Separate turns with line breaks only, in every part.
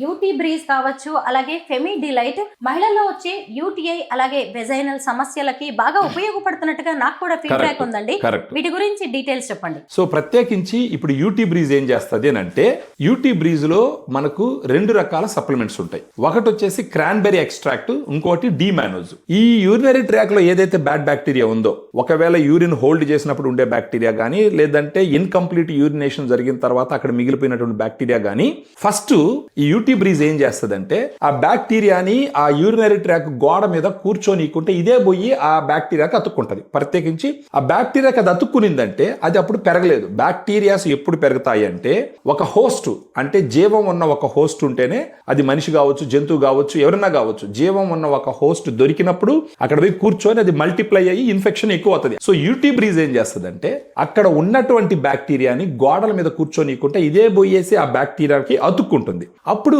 UT breeze కావచ్చు, అలాగే ఫెమి delight మహిళల్లో వచ్చే యూటీఐ అలాగే వెజైనల్ సమస్యలకి బాగా ఉపయోగపడుతున్నట్టుగా నాకు కూడా ఫీడ్బ్యాక్ ఉందండి. వీటి గురించి డీటెయిల్స్ చెప్పండి.
సో ప్రత్యేకించి ఇప్పుడు యూటీ బ్రీజ్ ఏం చేస్తుంది అని అంటే, యూటీ బ్రీజ్ లో మనకు 2 రకాల సప్లిమెంట్స్ ఉంటాయి. ఒకటి వచ్చేసి క్రాన్బెర్రీ ఎక్స్ట్రాక్ట్, ఇంకోటి డీమానోజ్. ఈ యూరినరీ ట్రాక్ లో ఏదైతే బ్యాడ్ బ్యాక్టీరియా ఉందో, ఒకవేళ యూరిన్ హోల్డ్ చేసినప్పుడు ఉండే బ్యాక్టీరియా కానీ, లేదంటే ఇన్కంప్లీట్ యూరినేషన్ జరిగిన తర్వాత అక్కడ మిగిలిపోయినటువంటి బ్యాక్టీరియా కానీ, ఫస్ట్ ఈ యూటీ బ్రీజ్ ఏం చేస్తుందంటే ఆ బ్యాక్టీరియాని ఆ యూరినరీ ట్రాక్ గోడ మీద కూర్చోనీకుంటే ఇదే పోయి ఆ బ్యాక్టీరియాకి అతుక్కుంటది. ప్రత్యేకించి ఆ బ్యాక్టీరియాకి అది అతుక్కునిందంటే అది అప్పుడు పెరగలేదు. బ్యాక్టీరియాస్ ఎప్పుడు పెరుగుతాయి అంటే, ఒక హోస్ట్ అంటే జీవం ఉన్న ఒక హోస్ట్ ఉంటేనే, అది మనిషి కావచ్చు, జంతువు కావచ్చు, ఎవరైనా కావచ్చు, జీవం ఉన్న ఒక హోస్ట్ దొరికినప్పుడు అక్కడ పోయి కూర్చొని అది మల్టిప్లై అయ్యి ఇన్ఫెక్షన్ ఎక్కువ అవుతుంది. సో యూటీ బ్రీజ్ ఏం చేస్తుందంటే అక్కడ ఉన్నటువంటి బ్యాక్టీరియాని గోడల మీద కూర్చొనీకుంటే ఇదే పోయేసి ఆ బ్యాక్టీరియాకి అతుక్కుంటుంది. అప్పుడు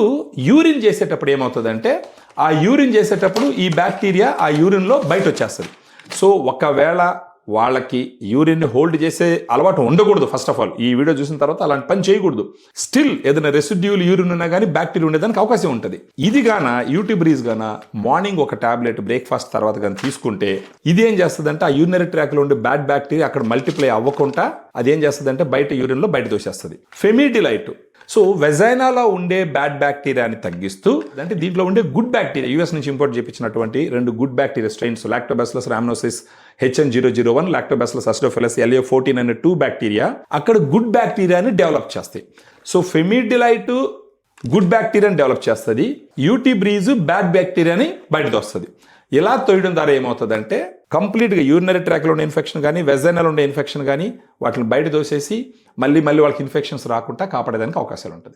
యూరిన్ చేసేటప్పుడు ఏమవుతుందంటే, ఆ యూరిన్ చేసేటప్పుడు ఈ బ్యాక్టీరియా ఆ యూరిన్లో బయట వచ్చేస్తుంది. సో ఒకవేళ వాళ్ళకి యూరిన్ హోల్డ్ చేసే అలవాటు ఉండకూడదు. ఫస్ట్ ఆఫ్ ఆల్ ఈ వీడియో చూసిన తర్వాత అలాంటి పని చేయకూడదు. స్టిల్ ఏదైనా రెసిడ్యూల్ యూరిన్ ఉన్నా కానీ బ్యాక్టీరియా ఉండేదానికి అవకాశం ఉంటుంది. ఇది గాన యూటీ బ్రీజ్ గాన మార్నింగ్ ఒక టాబ్లెట్ బ్రేక్ఫాస్ట్ తర్వాత కానీ తీసుకుంటే ఇది ఏం చేస్తుందంటే ఆ యూరినరీ ట్రాక్ లో ఉండే బ్యాడ్ బ్యాక్టీరియా అక్కడ మల్టిప్లై అవ్వకుండా అది ఏం చేస్తుందంటే బయట యూరిన్ లో బయట దోసేస్తుంది. ఫెమి డిలైట్ సో వెజైనాలో ఉండే బ్యాడ్ బ్యాక్టీరియాని తగ్గిస్తూ, అంటే దీంట్లో ఉండే గుడ్ బ్యాక్టీరియా, యూఎస్ నుంచి ఇంపోర్ట్ చేయించినటువంటి 2 good bacteria strains, Lactobacillus rhamnosus HN001, Lactobacillus acidophilus LA14 అనే 2 బ్యాక్టీరియా అక్కడ గుడ్ బ్యాక్టీరియాని డెవలప్ చేస్తాయి. సో ఫెమిడిలైట్ గుడ్ బ్యాక్టీరియాని డెవలప్ చేస్తుంది, యూటీ బ్రీజ్ బ్యాడ్ బ్యాక్టీరియాని బయటకు వస్తుంది. ఇలా తోయడం ద్వారా ఏమవుతుందంటే కంప్లీట్గా యూరినరీ ట్రాక్లో ఉండే ఇన్ఫెక్షన్ కానీ, వెజైనల్ ఉండే ఇన్ఫెక్షన్ కానీ వాటిని బయట దోసేసి మళ్ళీ వాళ్ళకి ఇన్ఫెక్షన్స్ రాకుండా కాపాడేదానికి అవకాశాలు ఉంటుంది.